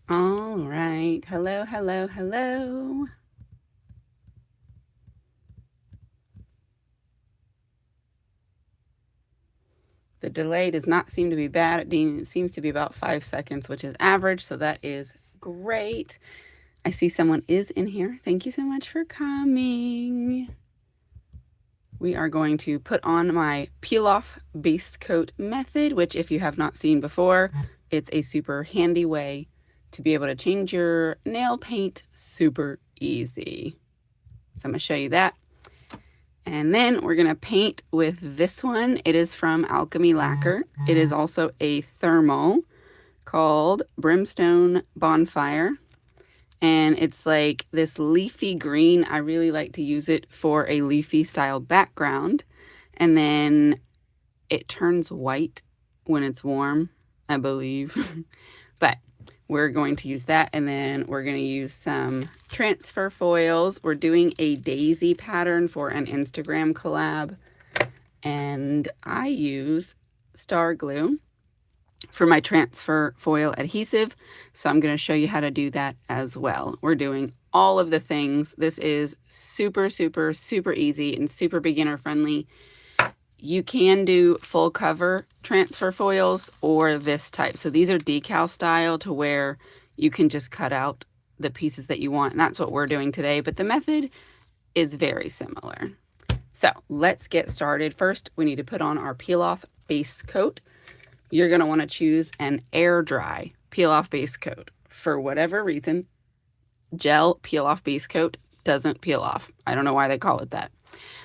All right. Hello, hello, hello. The delay does not seem to be bad. It seems to be about 5 seconds, which is average, so that is great. I see someone is in here. Thank you so much for coming. We are going to put on my peel-off base coat method, which if you have not seen before, it's a super handy way to be able to change your nail paint super easy. So I'm going to show you that. And then we're going to paint with this one. It is from Alchemy Lacquer. It is also a thermal called Brimstone Bonfire. And it's like this leafy green. I really like to use it for a leafy style background. And then it turns white when it's warm, I believe. But we're going to use that, and then we're going to use some transfer foils. We're doing a daisy pattern for an Instagram collab, and I use star glue for my transfer foil adhesive, so I'm going to show you how to do that as well. We're doing all of the things. This is super, super, super easy and super beginner friendly. You can do full cover transfer foils or this type. So these are decal style to where you can just cut out the pieces that you want. And that's what we're doing today. But the method is very similar. So let's get started. First, we need to put on our peel-off base coat. You're going to want to choose an air dry peel-off base coat. For whatever reason, gel peel-off base coat doesn't peel off. I don't know why they call it that.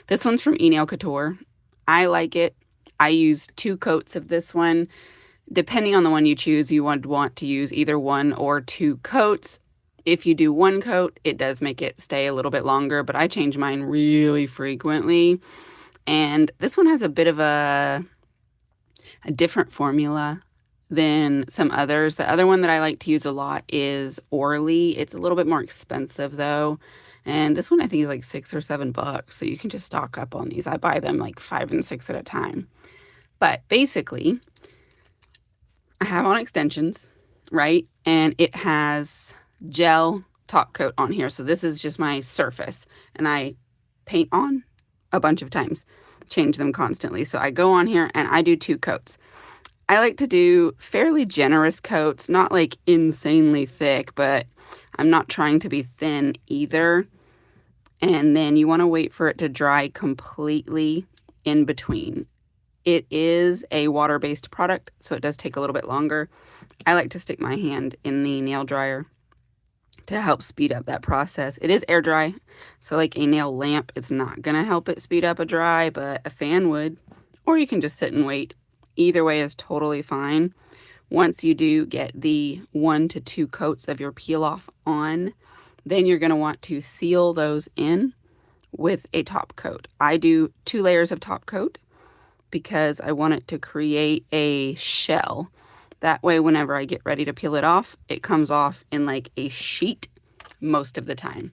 This one's from Nail Couture. I like it. I use 2 coats of this one. Depending on the one you choose, you would want to use either 1 or 2 coats. If you do 1 coat, it does make it stay a little bit longer, but I change mine really frequently. And this one has a bit of a different formula than some others. The other one that I like to use a lot is Orly. It's a little bit more expensive though. And this one I think is like $6 or $7. So you can just stock up on these. I buy them like 5 and 6 at a time. But basically, I have on extensions, right? And it has gel top coat on here. So this is just my surface. And I paint on a bunch of times, change them constantly. So I go on here and I do 2 coats. I like to do fairly generous coats, not like insanely thick, but I'm not trying to be thin either. And then you want to wait for it to dry completely in between. It is a water-based product, so it does take a little bit longer. I like to stick my hand in the nail dryer to help speed up that process. It is air dry, so like a nail lamp, it's not going to help it speed up a dry, but a fan would. Or you can just sit and wait. Either way is totally fine. Once you do get the 1 to 2 coats of your peel-off on, then you're going to want to seal those in with a top coat. I do 2 layers of top coat because I want it to create a shell. That way, whenever I get ready to peel it off, it comes off in like a sheet most of the time.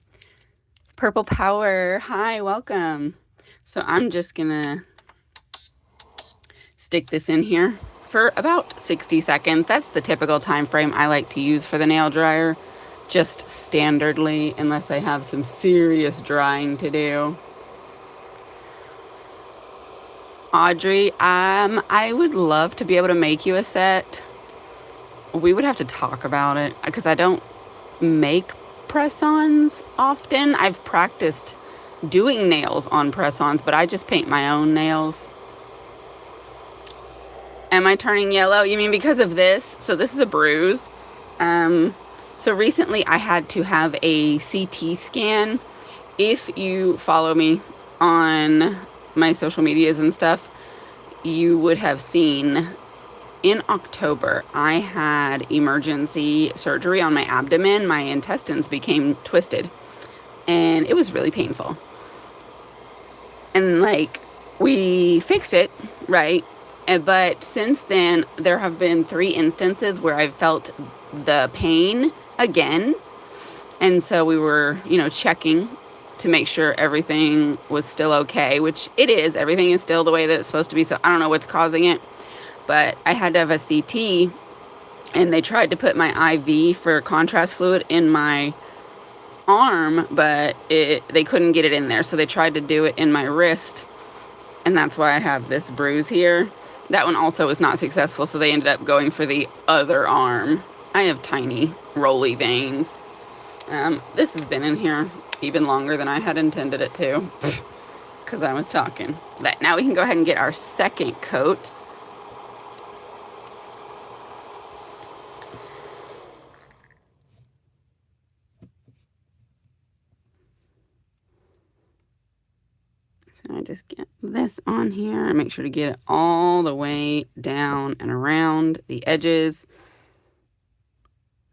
Purple Power, hi, welcome. So I'm just gonna stick this in here for about 60 seconds. That's the typical time frame I like to use for the nail dryer, just standardly, unless I have some serious drying to do. Audrey, I would love to be able to make you a set. We would have to talk about it because I don't make press-ons often. I've practiced doing nails on press-ons, but I just paint my own nails. Am I turning yellow? You mean because of this? So this is a bruise. So recently I had to have a CT scan. If you follow me on my social medias and stuff, you would have seen in October, I had emergency surgery on my abdomen. My intestines became twisted and it was really painful. And like, we fixed it, right? But since then, there have been 3 instances where I've felt the pain again. And so we were, checking to make sure everything was still okay, which it is. Everything is still the way that it's supposed to be. So I don't know what's causing it. But I had to have a CT and they tried to put my IV for contrast fluid in my arm, but they couldn't get it in there, so they tried to do it in my wrist, and that's why I have this bruise here. That one also was not successful, so they ended up going for the other arm. I have tiny rolly veins. This has been in here even longer than I had intended it to, because I was talking. But now we can go ahead and get our second coat. So I just get this on here and make sure to get it all the way down and around the edges.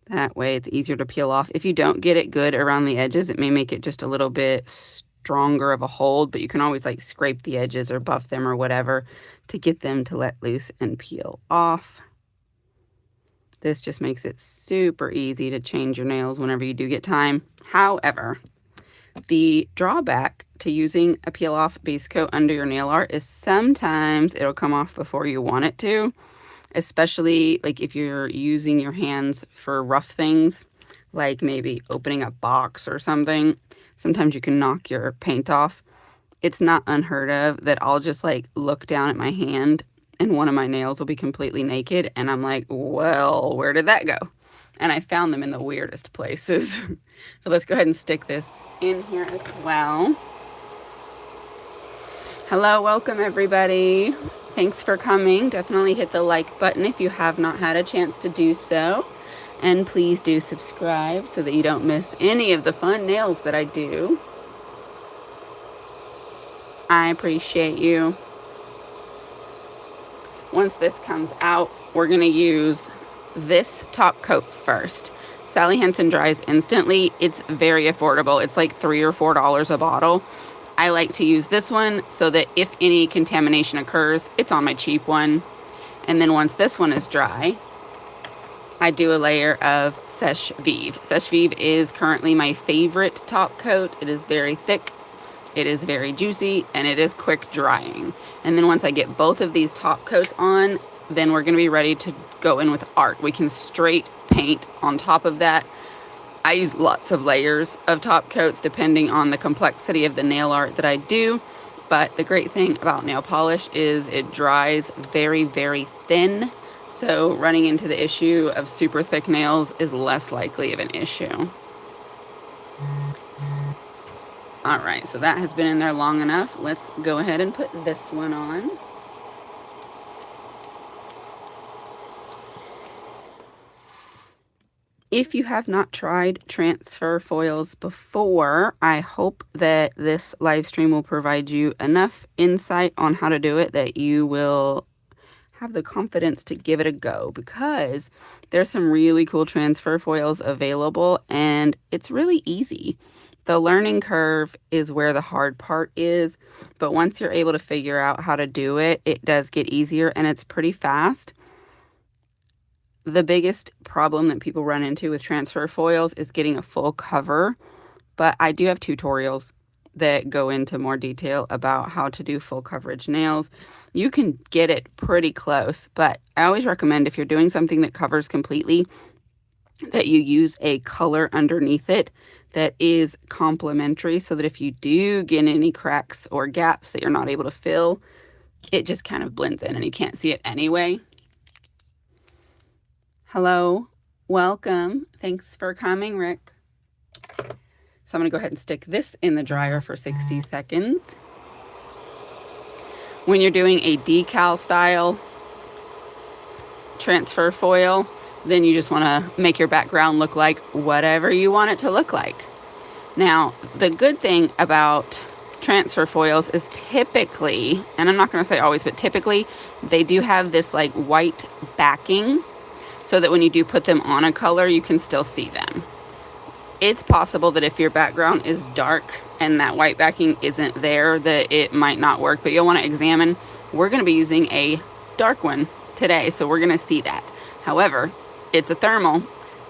That way it's easier to peel off. If you don't get it good around the edges, it may make it just a little bit stronger of a hold, but you can always like scrape the edges or buff them or whatever to get them to let loose and peel off. This just makes it super easy to change your nails whenever you do get time. However, the drawback to using a peel-off base coat under your nail art is sometimes it'll come off before you want it to, especially like if you're using your hands for rough things, like maybe opening a box or something. Sometimes you can knock your paint off. It's not unheard of that I'll just like look down at my hand and one of my nails will be completely naked, and I'm like, well, where did that go? And I found them in the weirdest places. So let's go ahead and stick this in here as well. Hello, welcome everybody. Thanks for coming. Definitely hit the like button if you have not had a chance to do so. And please do subscribe so that you don't miss any of the fun nails that I do. I appreciate you. Once this comes out, we're going to use this top coat first. Sally Hansen dries instantly. It's very affordable. It's like $3 or $4 a bottle. I like to use this one so that if any contamination occurs, it's on my cheap one. And then once this one is dry, I do a layer of Sèche Vive. Sèche Vive is currently my favorite top coat. It is very thick, it is very juicy, and it is quick drying. And then once I get both of these top coats on, then we're going to be ready to go in with art. We can straight paint on top of that. I use lots of layers of top coats depending on the complexity of the nail art that I do. But the great thing about nail polish is it dries very, very thin. So running into the issue of super thick nails is less likely of an issue. All right, so that has been in there long enough. Let's go ahead and put this one on. If you have not tried transfer foils before, I hope that this live stream will provide you enough insight on how to do it that you will have the confidence to give it a go, because there's some really cool transfer foils available and it's really easy. The learning curve is where the hard part is, but once you're able to figure out how to do it, it does get easier and it's pretty fast. The biggest problem that people run into with transfer foils is getting a full cover, but I do have tutorials that go into more detail about how to do full coverage nails. You can get it pretty close, but I always recommend if you're doing something that covers completely, that you use a color underneath it that is complementary, so that if you do get any cracks or gaps that you're not able to fill, it just kind of blends in and you can't see it anyway. Hello, welcome. Thanks for coming, Rick. So I'm going to go ahead and stick this in the dryer for 60 seconds. When you're doing a decal style transfer foil, then you just want to make your background look like whatever you want it to look like. Now, the good thing about transfer foils is typically, and I'm not going to say always, but typically, they do have this like white backing, so that when you do put them on a color, you can still see them. It's possible that if your background is dark and that white backing isn't there, that it might not work, but you'll want to examine. We're going to be using a dark one today, so we're going to see that. However, it's a thermal,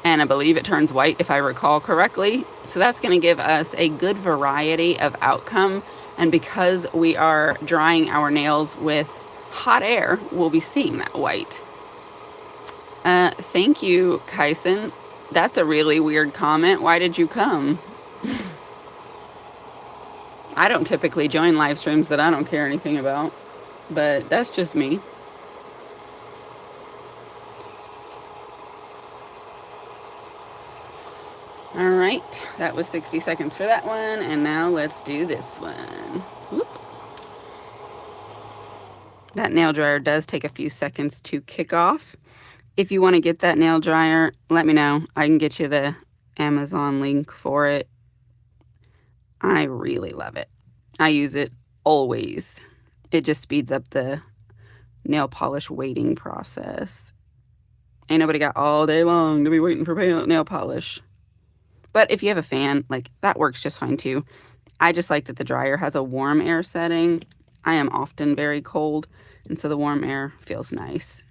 and I believe it turns white if I recall correctly. So that's going to give us a good variety of outcome. And because we are drying our nails with hot air, we'll be seeing that white. Thank you, Kyson. That's a really weird comment. Why did you come? I don't typically join live streams that I don't care anything about, but that's just me. All right, that was 60 seconds for that one, and now let's do this one. Whoop. That nail dryer does take a few seconds to kick off. If you want to get that nail dryer, let me know. I can get you the Amazon link for it. I really love it. I use it always. It just speeds up the nail polish waiting process. Ain't nobody got all day long to be waiting for nail polish. But if you have a fan, like, that works just fine too. I just like that the dryer has a warm air setting. I am often very cold, and so the warm air feels nice.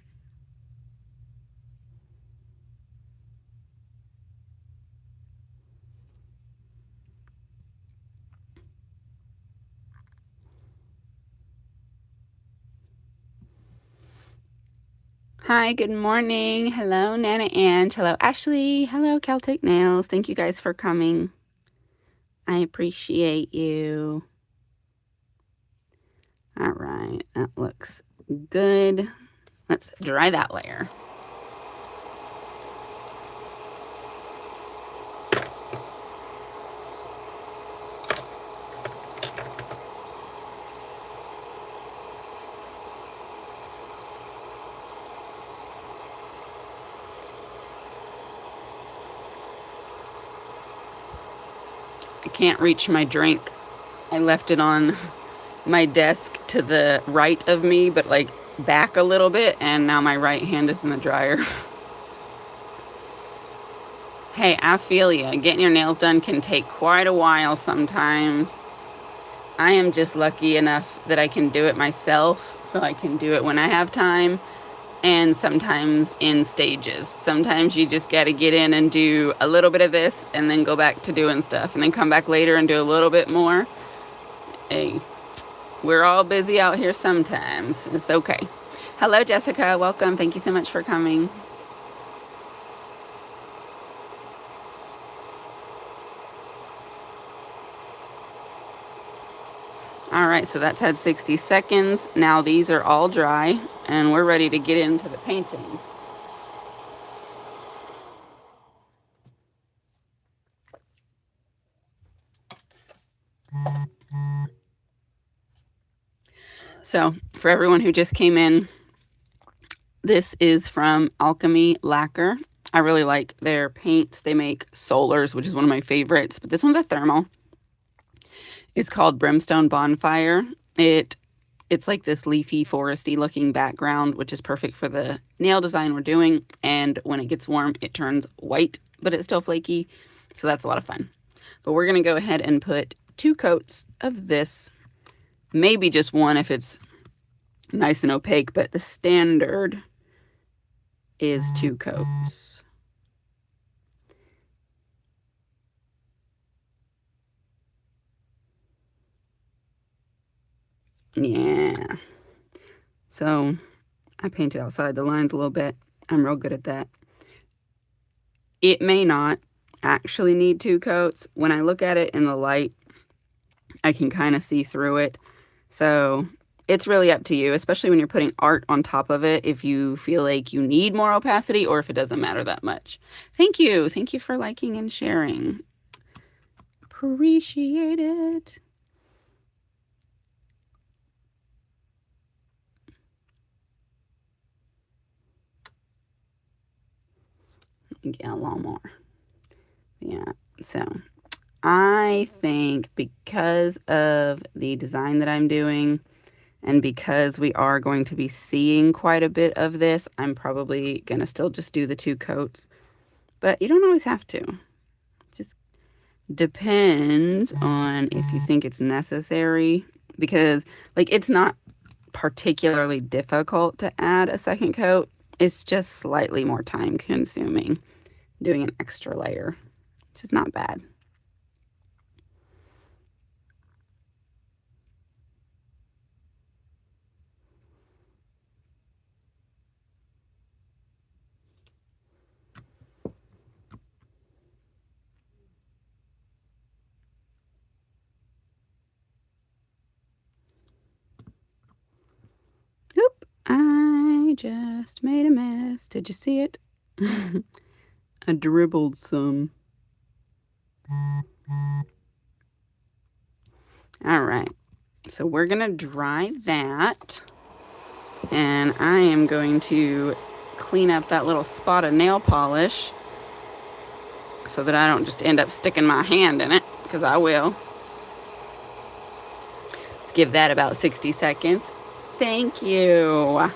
Hi, good morning. Hello, Nana Ange. Hello, Ashley. Hello, Celtic Nails. Thank you guys for coming. I appreciate you. All right, that looks good. Let's dry that layer. I can't reach my drink. I left it on my desk to the right of me, but like back a little bit, and now my right hand is in the dryer. Hey, I feel ya. Getting your nails done can take quite a while sometimes. I am just lucky enough that I can do it myself, so I can do it when I have time, and sometimes in stages. Sometimes you just got to get in and do a little bit of this and then go back to doing stuff and then come back later and do a little bit more. Hey, we're all busy out here sometimes. It's okay. Hello, Jessica. Welcome. Thank you so much for coming. All right, so that's had 60 seconds. Now these are all dry, and we're ready to get into the painting. So for everyone who just came in, this is from Alchemy Lacquer. I really like their paints. They make solars, which is one of my favorites, but this one's a thermal. It's called Brimstone Bonfire. It's like this leafy, foresty looking background, which is perfect for the nail design we're doing. And when it gets warm, it turns white, but it's still flaky. So that's a lot of fun. But we're going to go ahead and put 2 coats of this. Maybe just one if it's nice and opaque, but the standard is 2 coats. Yeah. So I painted outside the lines a little bit. I'm real good at that. It may not actually need 2 coats. When I look at it in the light, I can kind of see through it. So it's really up to you, especially when you're putting art on top of it, if you feel like you need more opacity or if it doesn't matter that much. Thank you. Thank you for liking and sharing. Appreciate it. Get a lot more. Yeah, so I think because of the design that I'm doing and because we are going to be seeing quite a bit of this, I'm probably going to still just do the 2 coats. But you don't always have to. Just depends on if you think it's necessary, because like it's not particularly difficult to add a second coat. It's just slightly more time consuming doing an extra layer. It's just not bad. I just made a mess. Did you see it? I dribbled some. All right. So we're going to dry that. And I am going to clean up that little spot of nail polish so that I don't just end up sticking my hand in it, because I will. Let's give that about 60 seconds. Thank you.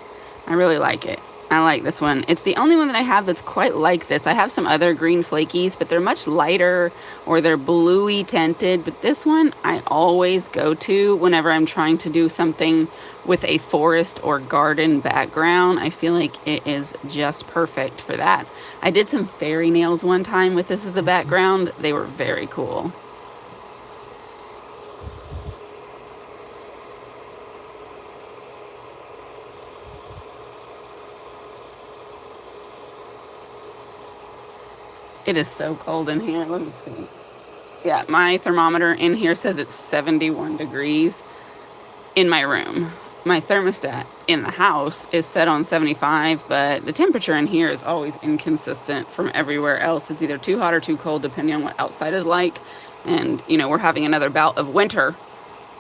I really like it. I like this one. It's the only one that I have that's quite like this. I have some other green flakies, but they're much lighter or they're bluey tinted. But this one I always go to whenever I'm trying to do something with a forest or garden background. I feel like it is just perfect for that. I did some fairy nails one time with this as the background. They were very cool. It is so cold in here. Let me see. Yeah, my thermometer in here says it's 71 degrees in my room. My thermostat in the house is set on 75, but the temperature in here is always inconsistent from everywhere else. It's either too hot or too cold, depending on what outside is like. And, you know, we're having another bout of winter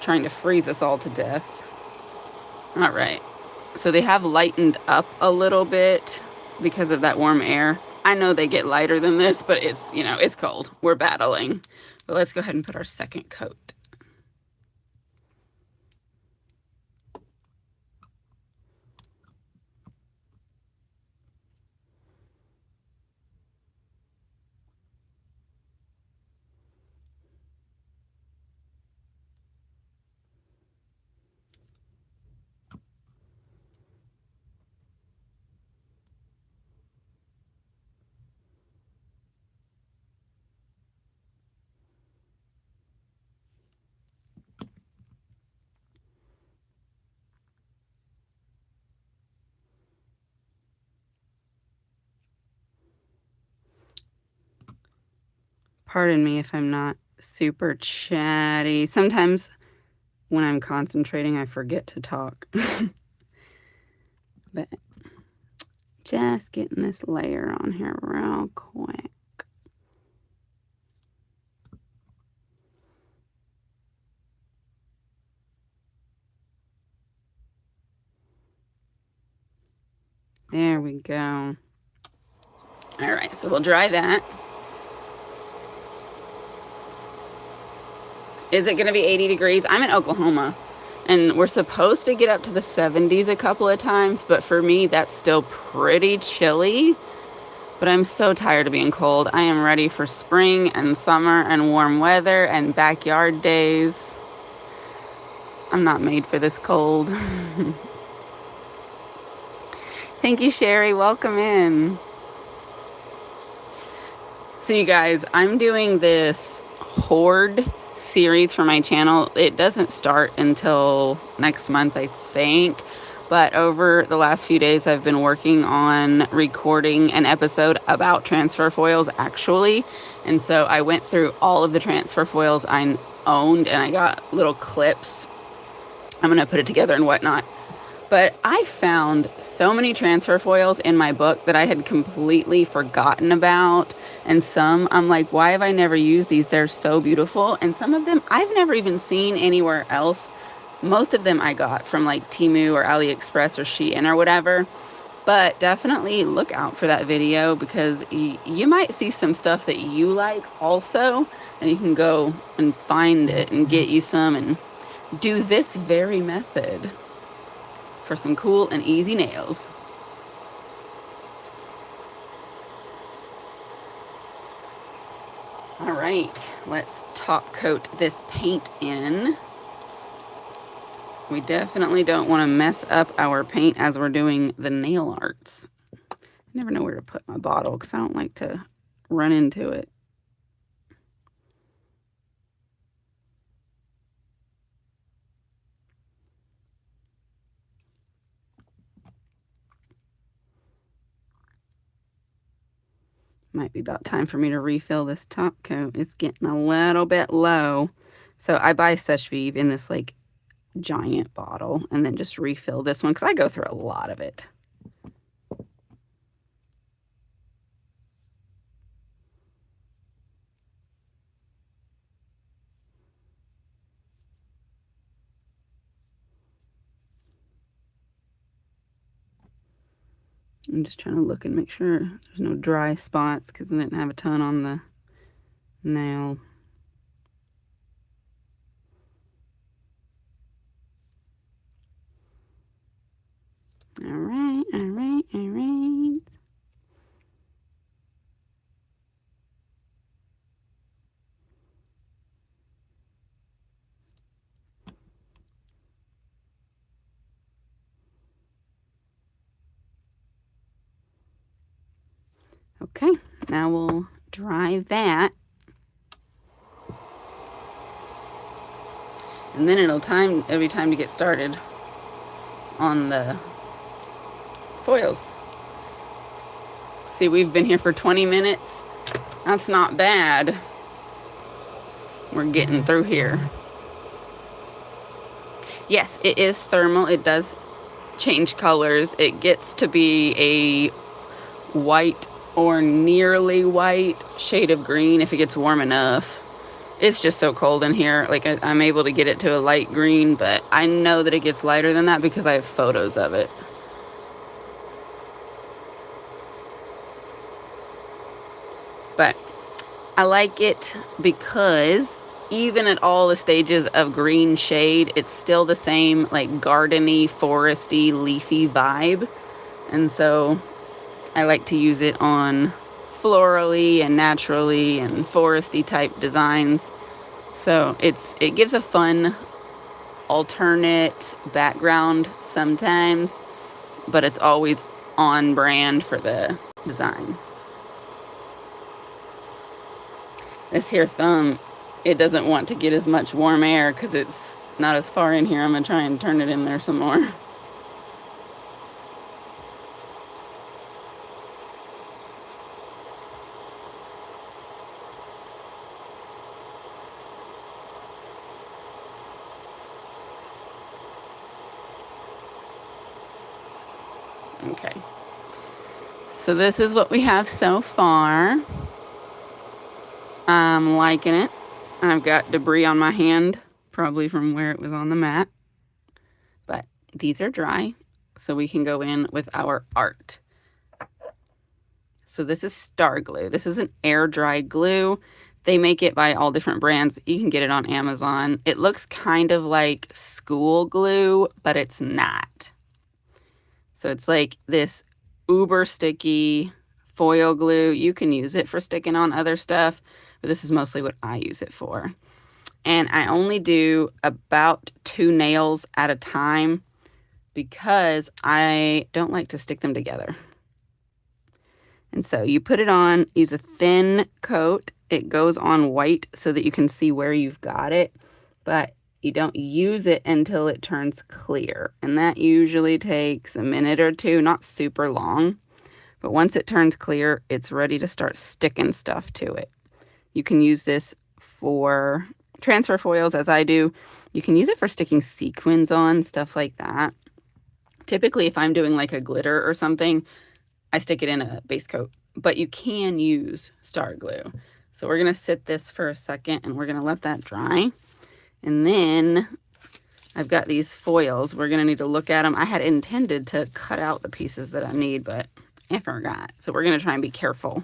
trying to freeze us all to death. All right. So they have lightened up a little bit because of that warm air. I know they get lighter than this, but it's, you know, it's cold. We're battling. But let's go ahead and put our second coat. Pardon me if I'm not super chatty. Sometimes when I'm concentrating, I forget to talk. But just getting this layer on here real quick. There we go. All right, so we'll dry that. Is it going to be 80 degrees? I'm in Oklahoma, and we're supposed to get up to the 70s a couple of times, but for me, that's still pretty chilly. But I'm so tired of being cold. I am ready for spring and summer and warm weather and backyard days. I'm not made for this cold. Thank you, Sherry. Welcome in. So you guys, I'm doing this hoard series for my channel. It doesn't start until next month, I think. But over the last few days, I've been working on recording an episode about transfer foils, actually. And so I went through all of the transfer foils I owned, and I got little clips. I'm going to put it together and whatnot. But I found so many transfer foils in my book that I had completely forgotten about. And some, I'm like, why have I never used these? They're so beautiful. And some of them I've never even seen anywhere else. Most of them I got from like Temu or AliExpress or Shein or whatever. But definitely look out for that video, because you might see some stuff that you like also. And you can go and find it and get you some and do this very method for some cool and easy nails. All right, let's top coat this paint in. We definitely don't want to mess up our paint as we're doing the nail arts. I never know where to put my bottle because I don't like to run into it. Might be about time for me to refill this top coat. It's getting a little bit low. So I buy Seche Vivre in this like giant bottle and then just refill this one because I go through a lot of it. I'm just trying to look and make sure there's no dry spots because I didn't have a ton on the nail. All right, all right, all right. Okay, now we'll dry that. And then it'll be time to get started on the foils. See, we've been here for 20 minutes. That's not bad. We're getting through here. Yes, it is thermal. It does change colors. It gets to be a white or nearly white shade of green if it gets warm enough. It's just so cold in here. Like, I'm able to get it to a light green, but I know that it gets lighter than that because I have photos of it. But I like it because even at all the stages of green shade, it's still the same like gardeny, foresty, leafy vibe. And so I like to use it on florally and naturally and foresty type designs. So it gives a fun alternate background sometimes, but it's always on brand for the design. This here thumb, it doesn't want to get as much warm air because it's not as far in here. I'm going to try and turn it in there some more. Okay. So this is what we have so far. I'm liking it. I've got debris on my hand, probably from where it was on the mat. But these are dry, so we can go in with our art. So this is Star Glue. This is an air dry glue. They make it by all different brands. You can get it on Amazon. It looks kind of like school glue, but it's not. So it's like this uber sticky foil glue. You can use it for sticking on other stuff, but this is mostly what I use it for. And I only do about 2 nails at a time because I don't like to stick them together. And so you put it on, use a thin coat. It goes on white so that you can see where you've got it, but you don't use it until it turns clear. And that usually takes a minute or two, not super long. But once it turns clear, it's ready to start sticking stuff to it. You can use this for transfer foils, as I do. You can use it for sticking sequins on, stuff like that. Typically, if I'm doing like a glitter or something, I stick it in a base coat. But you can use Star Glue. So we're going to sit this for a second, and we're going to let that dry. And then I've got these foils. We're going to need to look at them. I had intended to cut out the pieces that I need, but I forgot. So we're going to try and be careful.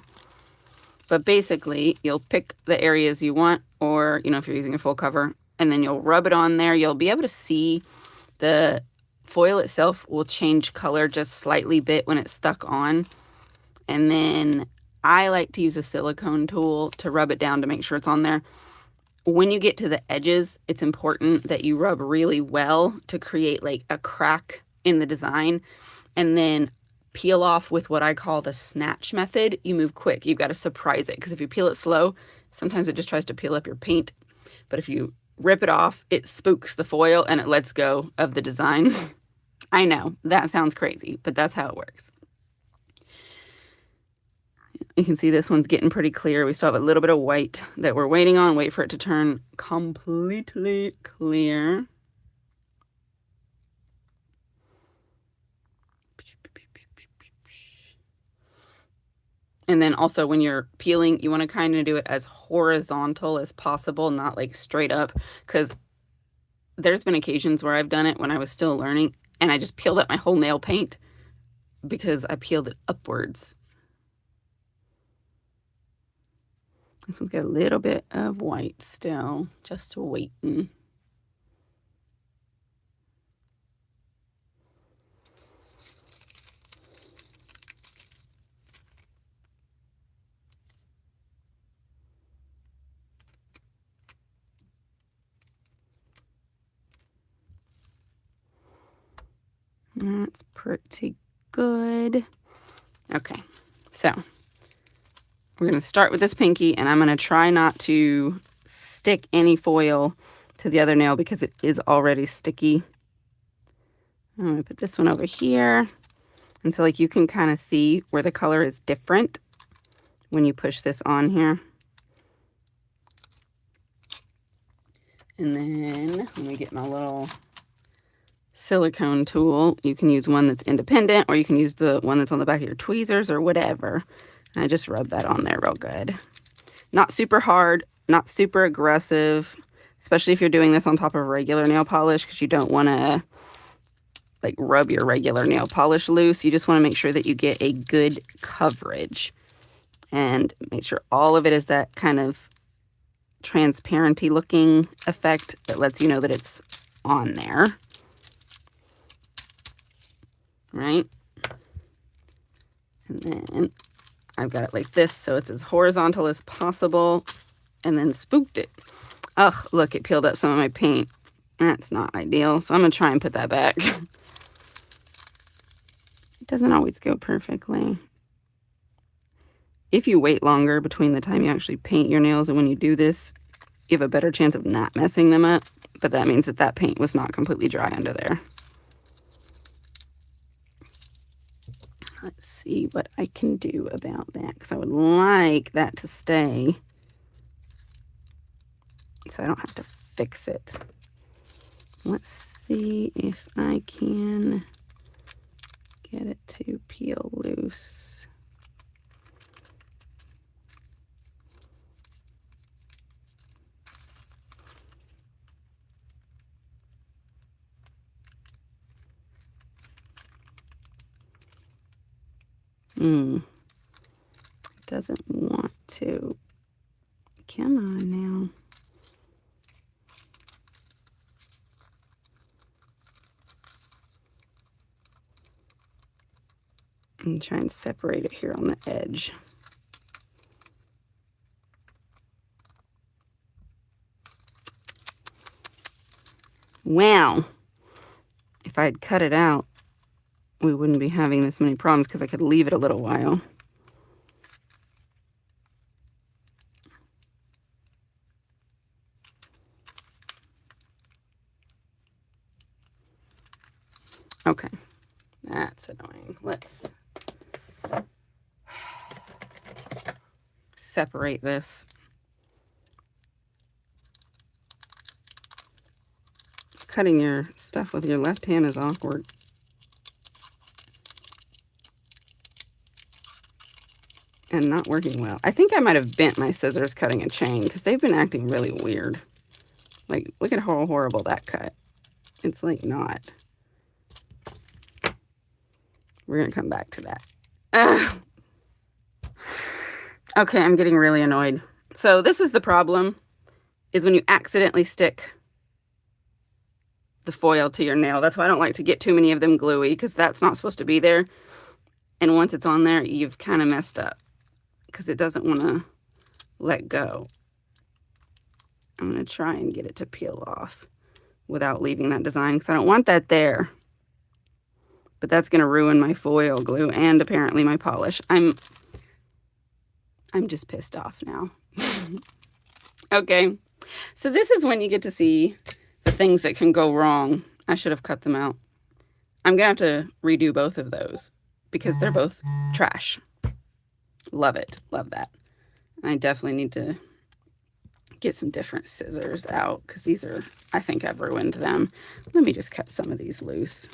But basically, you'll pick the areas you want, or, if you're using a full cover, and then you'll rub it on there. You'll be able to see the foil itself will change color just slightly bit when it's stuck on. And then I like to use a silicone tool to rub it down to make sure it's on there. When you get to the edges, it's important that you rub really well to create like a crack in the design, and then peel off with what I call the snatch method. You move quick. You've got to surprise it, because if you peel it slow, sometimes it just tries to peel up your paint. But if you rip it off, it spooks the foil and it lets go of the design. I know, that sounds crazy, but that's how it works. You can see this one's getting pretty clear. We still have a little bit of white that we're waiting on. Wait for it to turn completely clear. And then also when you're peeling, you want to kind of do it as horizontal as possible, not like straight up, because there's been occasions where I've done it when I was still learning and I just peeled up my whole nail paint. because I peeled it upwards. This one's got a little bit of white still, just waiting. That's pretty good. Okay, so we're going to start with this pinky, and I'm going to try not to stick any foil to the other nail because it is already sticky. I'm going to put this one over here. And so like you can kind of see where the color is different when you push this on here. And then let me get my little silicone tool. You can use one that's independent, or you can use the one that's on the back of your tweezers or whatever. And I just rub that on there real good. Not super hard, not super aggressive, especially if you're doing this on top of regular nail polish, because you don't want to like rub your regular nail polish loose. You just want to make sure that you get a good coverage and make sure all of it is that kind of transparency looking effect that lets you know that it's on there. Right? And then I've got it like this so it's as horizontal as possible, and then spooked it. Ugh, look, it peeled up some of my paint. That's not ideal, so I'm going to try and put that back. It doesn't always go perfectly. If you wait longer between the time you actually paint your nails and when you do this, you have a better chance of not messing them up, but that means that that paint was not completely dry under there. Let's see what I can do about that, because I would like that to stay so I don't have to fix it. Let's see if I can get it to peel loose. It doesn't want to. Come on now. And try and separate it here on the edge. Well, if I had cut it out, we wouldn't be having this many problems because I could leave it a little while. Okay, that's annoying. Let's separate this. Cutting your stuff with your left hand is awkward. And not working well. I think I might have bent my scissors cutting a chain because they've been acting really weird. Like, look at how horrible that cut. It's like not. We're going to come back to that. Okay, I'm getting really annoyed. So this is the problem, is when you accidentally stick the foil to your nail. That's why I don't like to get too many of them gluey, because that's not supposed to be there. And once it's on there, you've kind of messed up because it doesn't want to let go. I'm going to try and get it to peel off without leaving that design, because I don't want that there. But that's going to ruin my foil glue and apparently my polish. I'm just pissed off now. Okay, so this is when you get to see the things that can go wrong. I should have cut them out. I'm going to have to redo both of those because they're both trash. Love it. Love that. And I definitely need to get some different scissors out because these are, I think I've ruined them. Let me just cut some of these loose.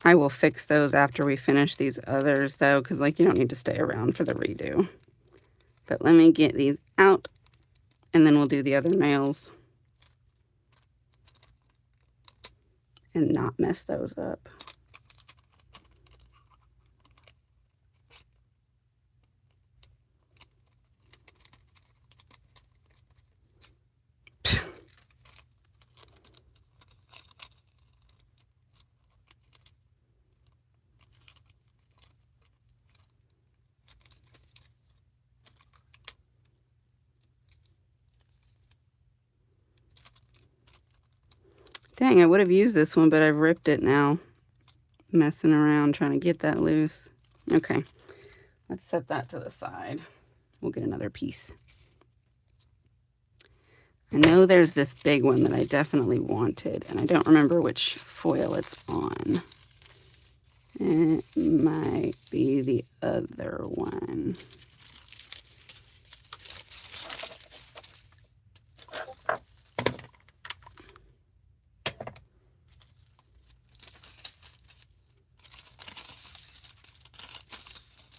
I will fix those after we finish these others though, because like you don't need to stay around for the redo. But let me get these out and then we'll do the other nails and not mess those up. Dang, I would have used this one, but I've ripped it now. Messing around trying to get that loose. Okay, let's set that to the side. We'll get another piece. I know there's this big one that I definitely wanted, and I don't remember which foil it's on. It might be the other one.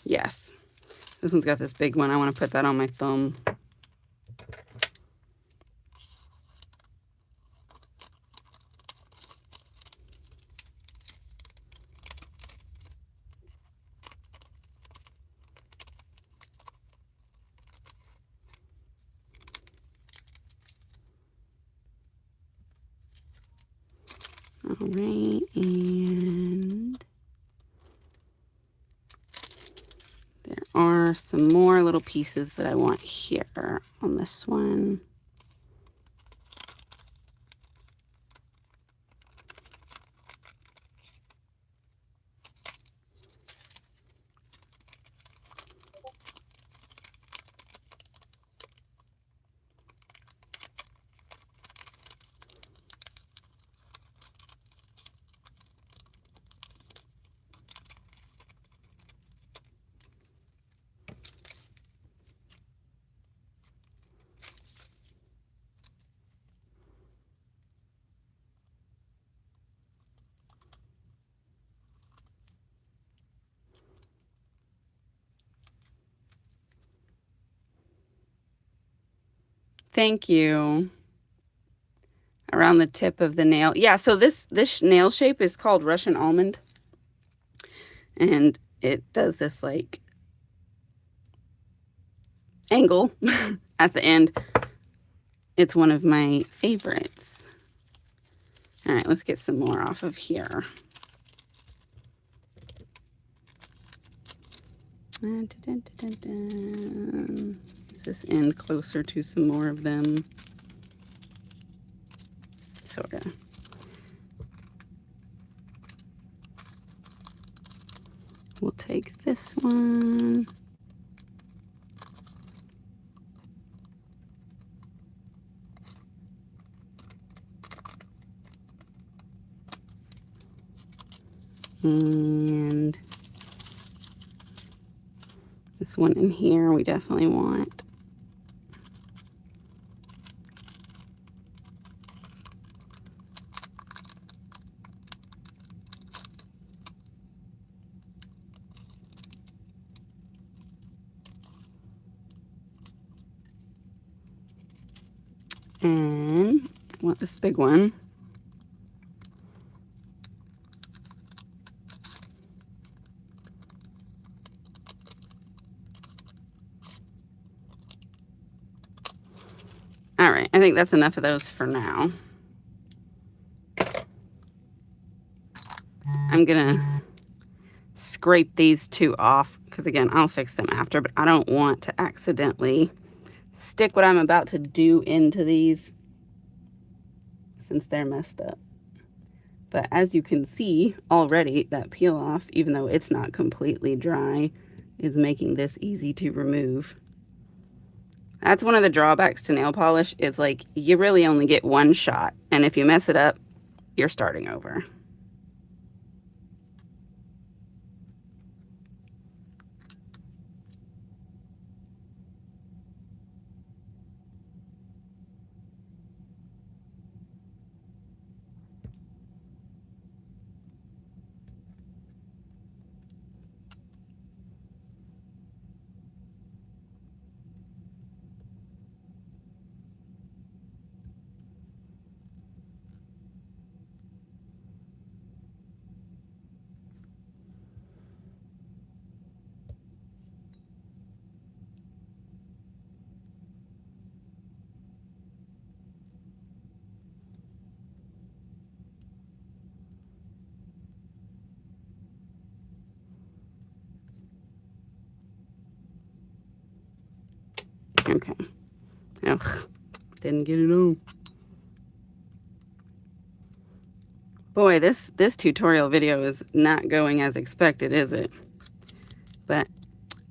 Yes, this one's got this big one. I want to put that on my thumb. All right, and there are some more little pieces that I want here on this one. Thank you. Around the tip of the nail. Yeah, so this nail shape is called Russian almond. And it does this like angle at the end. It's one of my favorites. All right, let's get some more off of here. Does this end closer to some more of them? Sort of. We'll take this one. And this one in here we definitely want. And I want this big one. All right, I think that's enough of those for now. I'm gonna scrape these two off because again, I'll fix them after, but I don't want to accidentally stick what I'm about to do into these since they're messed up. But as you can see already, that peel off, even though it's not completely dry, is making this easy to remove. That's one of the drawbacks to nail polish, is like you really only get one shot, and if you mess it up, you're starting over. Okay. Ugh, didn't get it on. Boy, this tutorial video is not going as expected, is it? But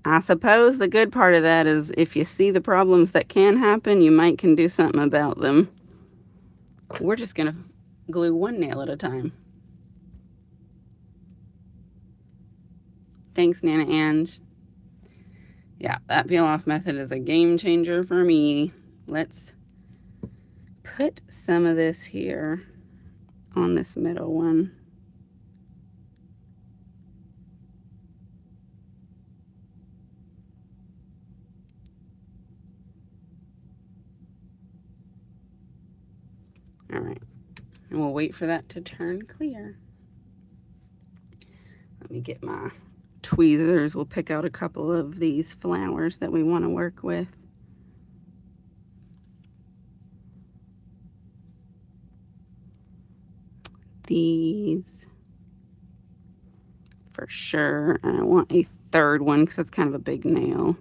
I suppose the good part of that is if you see the problems that can happen, you might can do something about them. We're just going to glue one nail at a time. Thanks, Nana Ange. Yeah, that peel-off method is a game changer for me. Let's put some of this here on this middle one. All right, and we'll wait for that to turn clear. Let me get my tweezers. We'll pick out a couple of these flowers that we want to work with. These for sure, and I want a third one because that's kind of a big nail.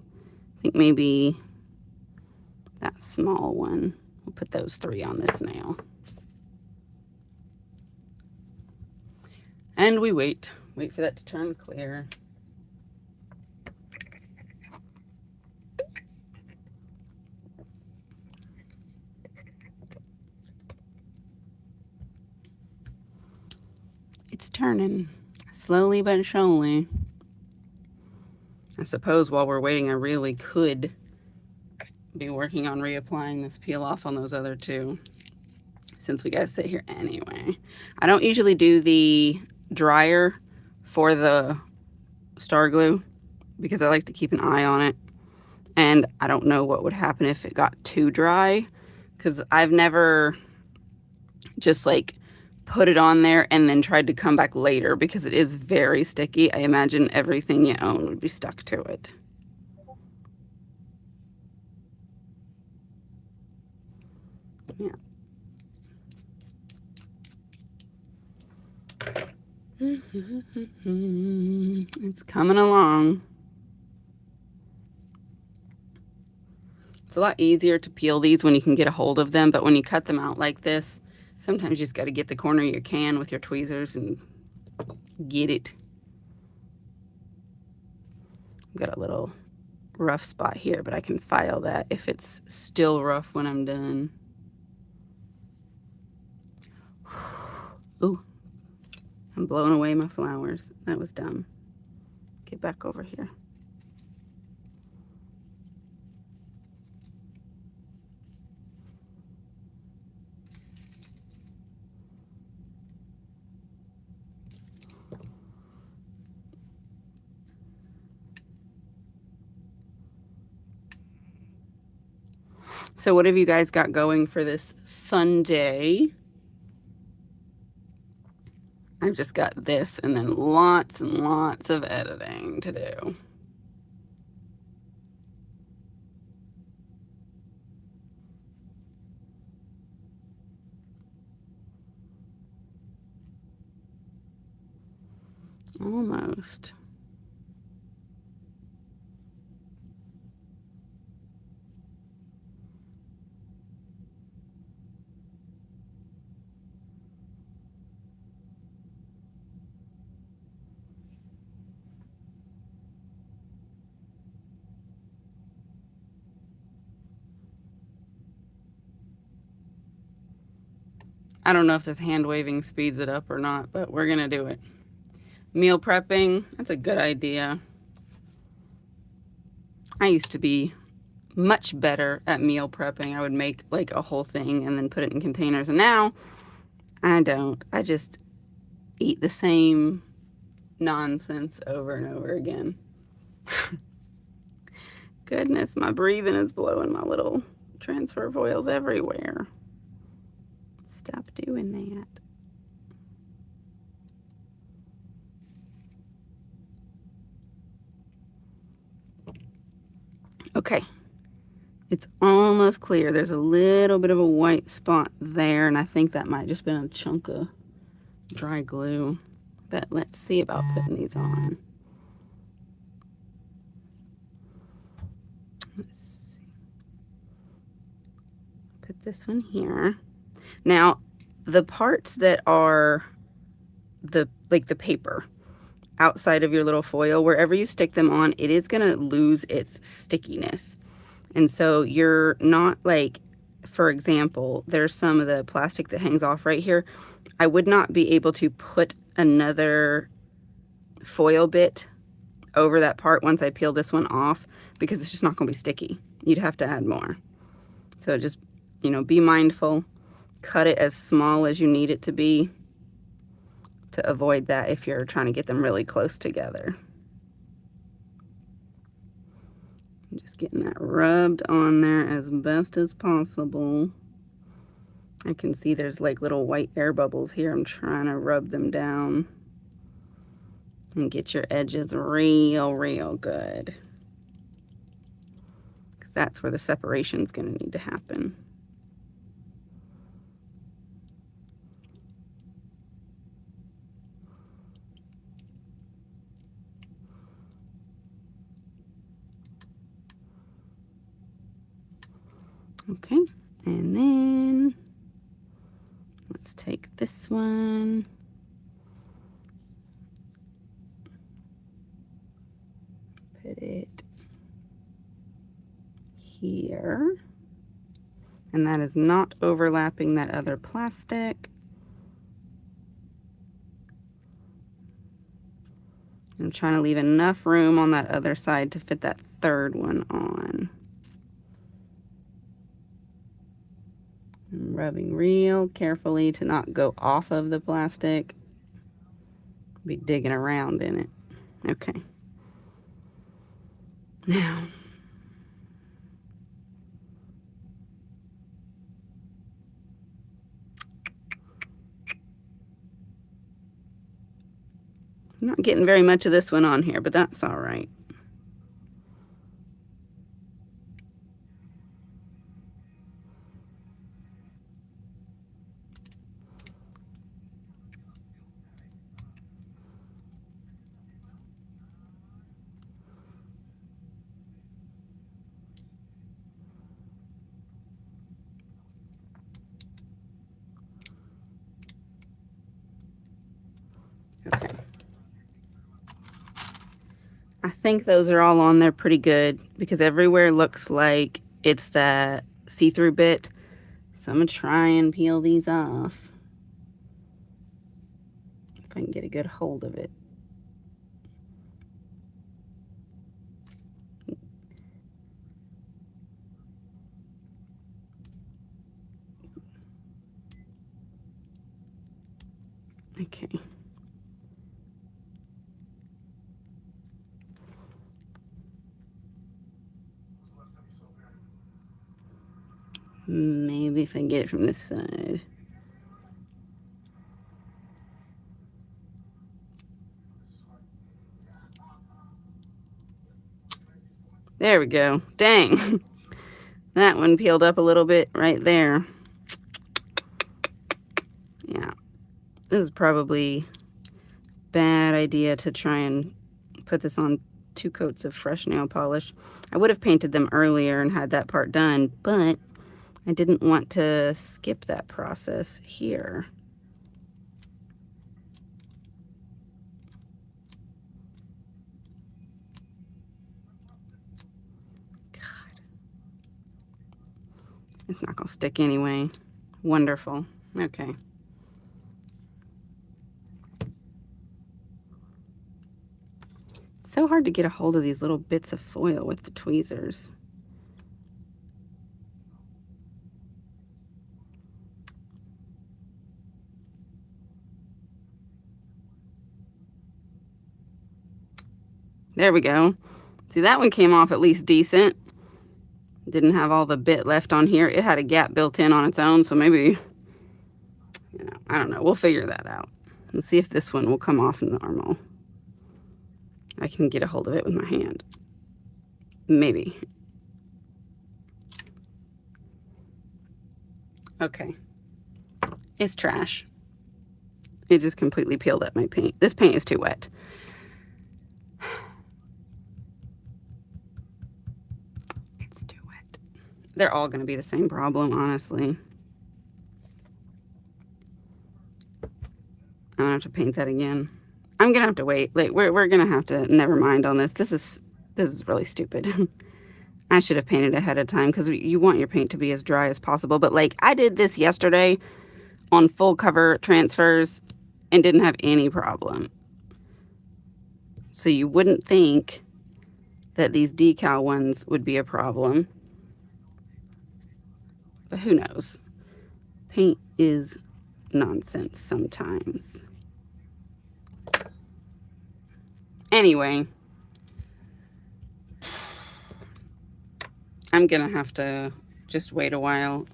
I think maybe that small one. We'll put those 3 on this nail. And we wait for that to turn clear. It's turning slowly but surely. I suppose while we're waiting, I really could be working on reapplying this peel off on those other 2, since we gotta sit here anyway. I don't usually do the dryer for the star glue because I like to keep an eye on it, and I don't know what would happen if it got too dry, because I've never just like put it on there and then tried to come back later because it is very sticky. I imagine everything you own would be stuck to it. Yeah. It's coming along. It's a lot easier to peel these when you can get a hold of them, but when you cut them out like this, sometimes you just got to get the corner you can with your tweezers and get it. I've got a little rough spot here, but I can file that if it's still rough when I'm done. Ooh, I'm blowing away my flowers. That was dumb. Get back over here. So what have you guys got going for this Sunday? I've just got this and then lots and lots of editing to do. Almost. I don't know if this hand waving speeds it up or not, but we're gonna do it. Meal prepping, that's a good idea. I used to be much better at meal prepping. I would make like a whole thing and then put it in containers, and now I don't. I just eat the same nonsense over and over again. Goodness, my breathing is blowing my little transfer foils everywhere. Stop doing that. Okay, it's almost clear. There's a little bit of a white spot there, and I think that might just been a chunk of dry glue. But let's see about putting these on. Let's see. this one here. Now, the parts that are like the paper outside of your little foil, wherever you stick them on, it is going to lose its stickiness. And so you're not like, for example, there's some of the plastic that hangs off right here. I would not be able to put another foil bit over that part once I peel this one off, because it's just not going to be sticky. You'd have to add more. So just, you know, be mindful. Cut it as small as you need it to be to avoid that if you're trying to get them really close together. I'm just getting that rubbed on there as best as possible. I can see there's like little white air bubbles here. I'm trying to rub them down and get your edges real good, because that's where the separation is going to need to happen. Okay, and then let's take this one. Put it here. And that is not overlapping that other plastic. I'm trying to leave enough room on that other side to fit that third one on. I'm rubbing real carefully to not go off of the plastic. Be digging around in it. Okay. Now, I'm not getting very much of this one on here, but that's all right. Okay. I think those are all on there pretty good, because everywhere looks like it's that see-through bit. So I'm going to try and peel these off, if I can get a good hold of it. Okay. Maybe if I can get it from this side. There we go. Dang. That one peeled up a little bit right there. Yeah. This is probably a bad idea to try and put this on 2 coats of fresh nail polish. I would have painted them earlier and had that part done, but I didn't want to skip that process here. God. It's not going to stick anyway. Wonderful. Okay. It's so hard to get a hold of these little bits of foil with the tweezers. There we go. See, that one came off at least decent. Didn't have all the bit left on here. It had a gap built in on its own, so maybe, you know, I don't know. We'll figure that out. Let's see if this one will come off normal. I can get a hold of it with my hand. Maybe. Okay. It's trash. It just completely peeled up my paint. This paint is too wet. they're all going to be the same problem, honestly. I'm going to have to paint that again. I'm going to have to wait. Like, we're going to have to never mind on this. This is really stupid. I should have painted ahead of time because you want your paint to be as dry as possible. But, like, I did this yesterday on full cover transfers and didn't have any problem. So you wouldn't think that these decal ones would be a problem. But who knows? Paint is nonsense sometimes. Anyway, I'm going to have to just wait a while.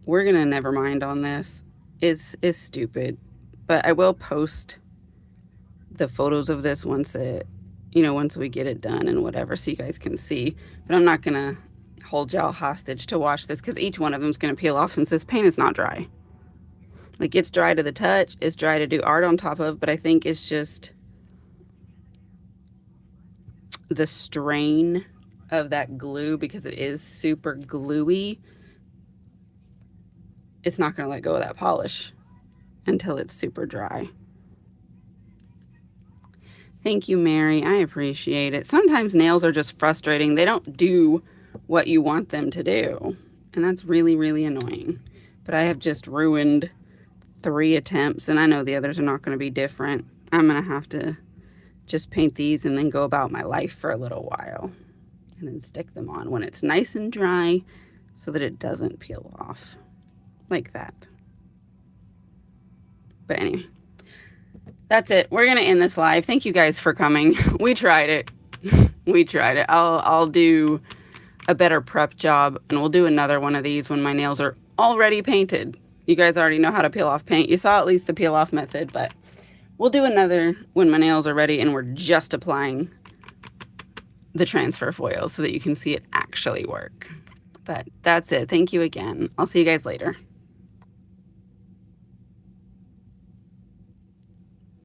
We're going to never mind on this. It's stupid. But I will post the photos of this once we get it done and whatever, so you guys can see. But I'm not going to hold y'all hostage to watch this because each one of them is going to peel off since this paint is not dry. Like, it's dry to the touch. It's dry to do art on top of, but I think it's just the strain of that glue, because it is super gluey. It's not going to let go of that polish until it's super dry. Thank you, Mary. I appreciate it. Sometimes nails are just frustrating. They don't do what you want them to do, and that's really, really annoying. But I have just ruined 3 attempts, and I know the others are not going to be different. I'm going to have to just paint these and then go about my life for a little while and then stick them on when it's nice and dry so that it doesn't peel off like that. But anyway, that's it. We're going to end this live. Thank you guys for coming. We tried it. We tried it. I'll do a better prep job, and we'll do another one of these when my nails are already painted. You guys already know how to peel off paint. You saw at least the peel off method, but we'll do another when my nails are ready and we're just applying the transfer foil so that you can see it actually work. But that's it. Thank you again. I'll see you guys later.